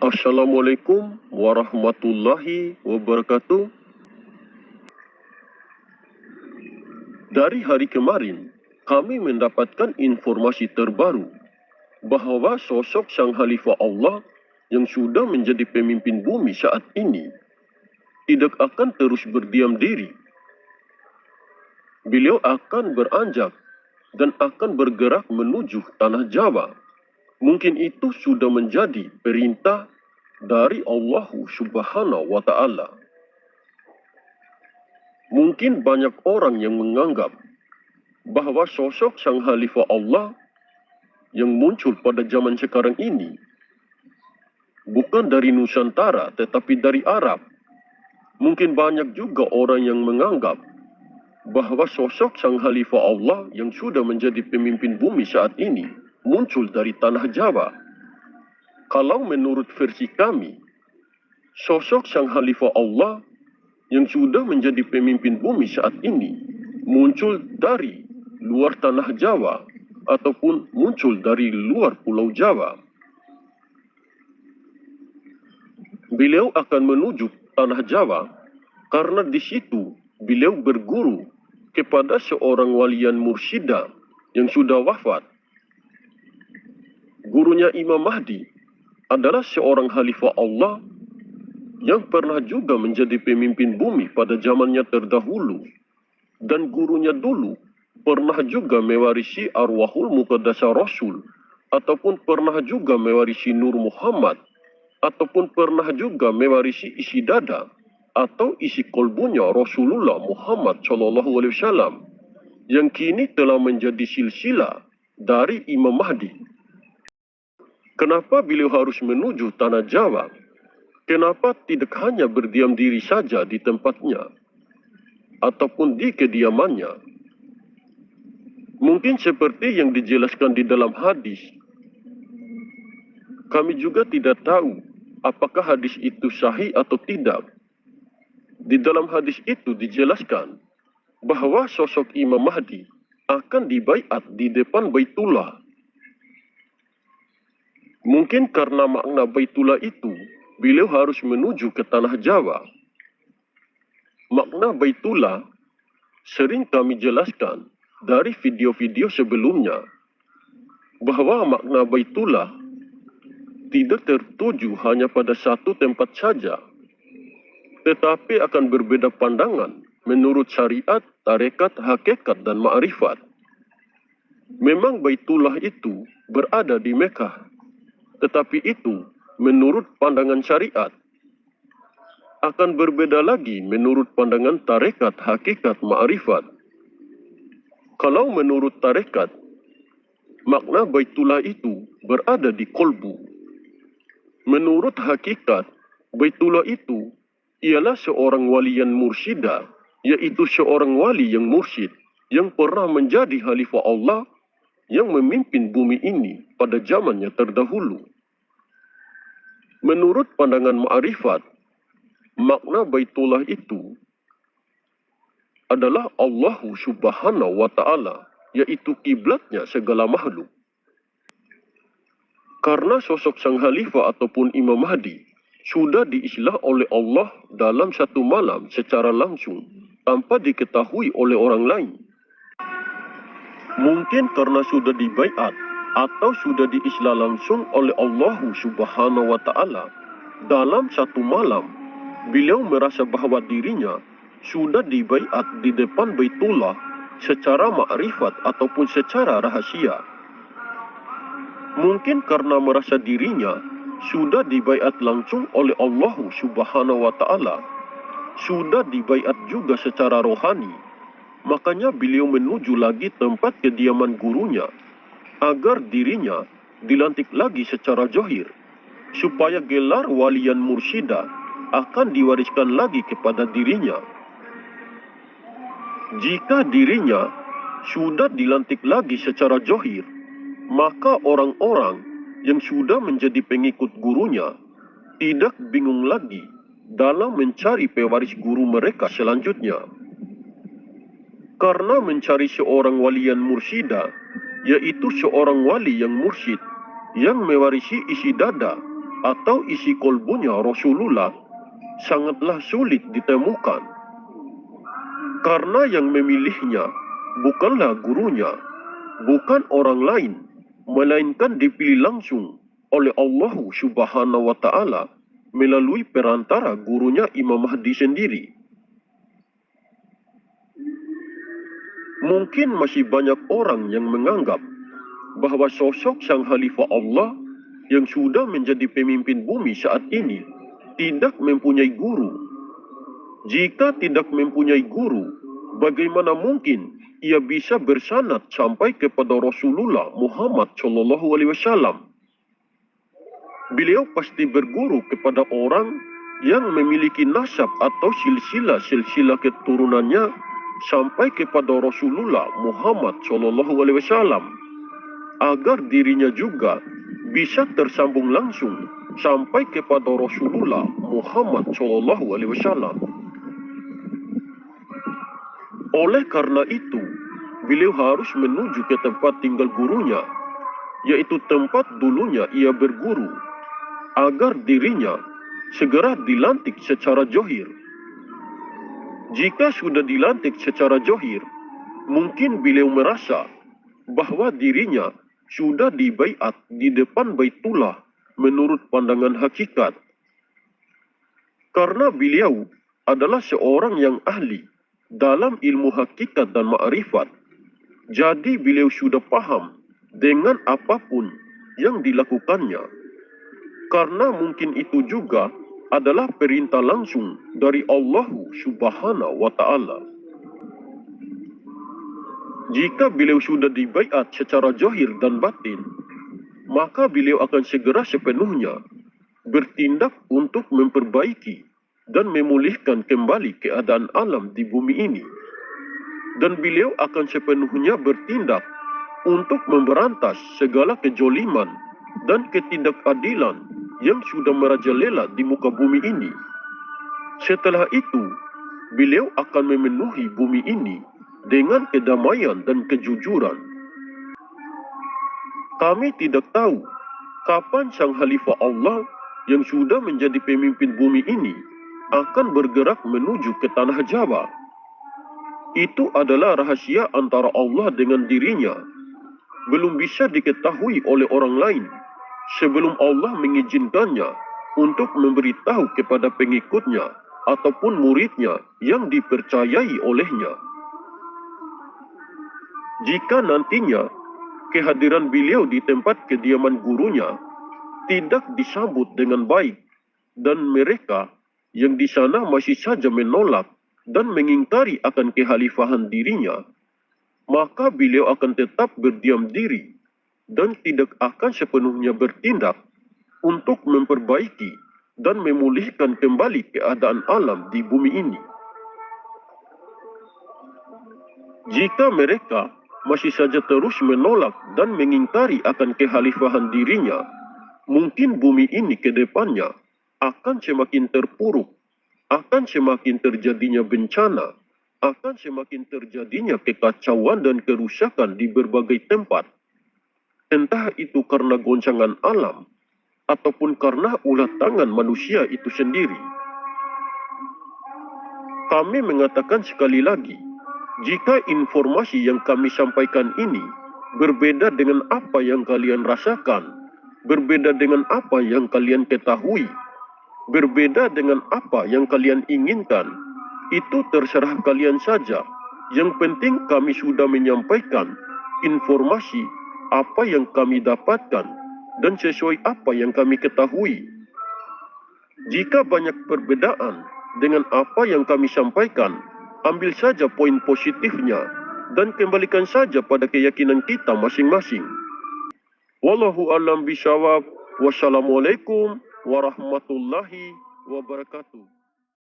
Assalamualaikum warahmatullahi wabarakatuh. Dari hari kemarin, kami mendapatkan informasi terbaru bahwa sosok Sang Khalifah Allah yang sudah menjadi pemimpin bumi saat ini tidak akan terus berdiam diri. Beliau akan beranjak dan akan bergerak menuju tanah Jawa. Mungkin itu sudah menjadi perintah dari Allah Subhanahu wa Ta'ala. Mungkin banyak orang yang menganggap bahwa sosok Sang Khalifah Allah yang muncul pada zaman sekarang ini bukan dari Nusantara tetapi dari Arab. Mungkin banyak juga orang yang menganggap bahwa sosok Sang Khalifah Allah yang sudah menjadi pemimpin bumi saat ini muncul dari tanah Jawa. Kalau menurut versi kami, sosok Sang Khalifah Allah yang sudah menjadi pemimpin bumi saat ini muncul dari luar tanah Jawa ataupun muncul dari luar pulau Jawa. Beliau akan menuju tanah Jawa karena di situ beliau berguru kepada seorang walian mursyida yang sudah wafat. Gurunya Imam Mahdi adalah seorang khalifah Allah yang pernah juga menjadi pemimpin bumi pada zamannya terdahulu. Dan gurunya dulu pernah juga mewarisi arwahul muqaddasah Rasul, ataupun pernah juga mewarisi Nur Muhammad, ataupun pernah juga mewarisi isi dada atau isi kolbunya Rasulullah Muhammad SAW, yang kini telah menjadi silsilah dari Imam Mahdi. Kenapa beliau harus menuju tanah Jawa? Kenapa tidak hanya berdiam diri saja di tempatnya ataupun di kediamannya? Mungkin seperti yang dijelaskan di dalam hadis. Kami juga tidak tahu apakah hadis itu sahih atau tidak. Di dalam hadis itu dijelaskan bahwa sosok Imam Mahdi akan dibaiat di depan Baitullah. Mungkin karena makna Baitullah itu, beliau harus menuju ke tanah Jawa. Makna Baitullah sering kami jelaskan dari video-video sebelumnya, bahwa makna Baitullah tidak tertuju hanya pada satu tempat saja, tetapi akan berbeda pandangan menurut syariat, tarekat, hakikat, dan ma'rifat. Memang Baitullah itu berada di Mekah, tetapi itu menurut pandangan syariat. Akan berbeda lagi menurut pandangan tarekat, hakikat, ma'rifat. Kalau menurut tarekat, makna Baitullah itu berada di kolbu. Menurut hakikat, Baitullah itu ialah seorang walian mursyida, yaitu seorang wali yang mursyid, yang pernah menjadi khalifah Allah yang memimpin bumi ini pada zamannya terdahulu. Menurut pandangan ma'rifat, makna Baitullah itu adalah Allah Subhanahu wa Ta'ala, yaitu kiblatnya segala makhluk. Karena sosok Sang Khalifah ataupun Imam Mahdi sudah diislah oleh Allah dalam satu malam secara langsung tanpa diketahui oleh orang lain. Mungkin karena sudah dibaiat atau sudah diislah langsung oleh Allah Subhanahu wa Ta'ala dalam satu malam, beliau merasa bahwa dirinya sudah dibaiat di depan Baitullah secara ma'rifat ataupun secara rahasia. Mungkin karena merasa dirinya sudah dibaiat langsung oleh Allah Subhanahu wa Ta'ala, sudah dibaiat juga secara rohani, makanya beliau menuju lagi tempat kediaman gurunya agar dirinya dilantik lagi secara zahir, supaya gelar walian mursyida akan diwariskan lagi kepada dirinya. Jika dirinya sudah dilantik lagi secara zahir, maka orang-orang yang sudah menjadi pengikut gurunya tidak bingung lagi dalam mencari pewaris guru mereka selanjutnya. Karena mencari seorang walian mursyida, yaitu seorang wali yang mursyid, yang mewarisi isi dada, atau isi kolbunya Rasulullah sangatlah sulit ditemukan. Karena yang memilihnya bukanlah gurunya, bukan orang lain, melainkan dipilih langsung oleh Allah Subhanahu wa Ta'ala melalui perantara gurunya Imam Mahdi sendiri. Mungkin masih banyak orang yang menganggap bahwa sosok sang Khalifah Allah yang sudah menjadi pemimpin bumi saat ini tidak mempunyai guru. Jika tidak mempunyai guru, bagaimana mungkin ia bisa bersanad sampai kepada Rasulullah Muhammad SAW? Beliau pasti berguru kepada orang yang memiliki nasab atau silsilah keturunannya sampai kepada Rasulullah Muhammad SAW, agar dirinya juga bisa tersambung langsung sampai kepada Rasulullah Muhammad SAW. Oleh karena itu, beliau harus menuju ke tempat tinggal gurunya, yaitu tempat dulunya ia berguru, agar dirinya segera dilantik secara johir. Jika sudah dilantik secara johir, mungkin beliau merasa bahwa dirinya sudah dibaiat di depan Baitullah menurut pandangan hakikat. Karena beliau adalah seorang yang ahli dalam ilmu hakikat dan ma'rifat, jadi beliau sudah paham dengan apapun yang dilakukannya. Karena mungkin itu juga adalah perintah langsung dari Allah Subhanahu wa Ta'ala. Jika beliau sudah dibaiat secara zahir dan batin, maka beliau akan segera sepenuhnya bertindak untuk memperbaiki dan memulihkan kembali keadaan alam di bumi ini. Dan beliau akan sepenuhnya bertindak untuk memberantas segala kejoliman dan ketidakadilan yang sudah merajalela di muka bumi ini. Setelah itu, beliau akan memenuhi bumi ini dengan kedamaian dan kejujuran. Kami tidak tahu kapan sang Khalifah Allah yang sudah menjadi pemimpin bumi ini akan bergerak menuju ke tanah Jawa. Itu adalah rahasia antara Allah dengan dirinya. Belum bisa diketahui oleh orang lain sebelum Allah mengizinkannya untuk memberitahu kepada pengikutnya ataupun muridnya yang dipercayai olehnya. Jika nantinya kehadiran beliau di tempat kediaman gurunya tidak disambut dengan baik dan mereka yang di sana masih saja menolak dan mengingkari akan kekhalifahan dirinya, maka beliau akan tetap berdiam diri dan tidak akan sepenuhnya bertindak untuk memperbaiki dan memulihkan kembali keadaan alam di bumi ini. Jika mereka masih saja terus menolak dan mengingkari akan kekhalifahan dirinya, mungkin bumi ini ke depannya akan semakin terpuruk, akan semakin terjadinya bencana, akan semakin terjadinya kekacauan dan kerusakan di berbagai tempat. Entah itu karena goncangan alam, ataupun karena ulah tangan manusia itu sendiri. Kami mengatakan sekali lagi, jika informasi yang kami sampaikan ini berbeda dengan apa yang kalian rasakan, berbeda dengan apa yang kalian ketahui, berbeda dengan apa yang kalian inginkan, itu terserah kalian saja. Yang penting kami sudah menyampaikan informasi apa yang kami dapatkan dan sesuai apa yang kami ketahui. Jika banyak perbedaan dengan apa yang kami sampaikan, ambil saja poin positifnya dan kembalikan saja pada keyakinan kita masing-masing. Wallahu a'lam bishawab. Wassalamualaikum warahmatullahi wabarakatuh.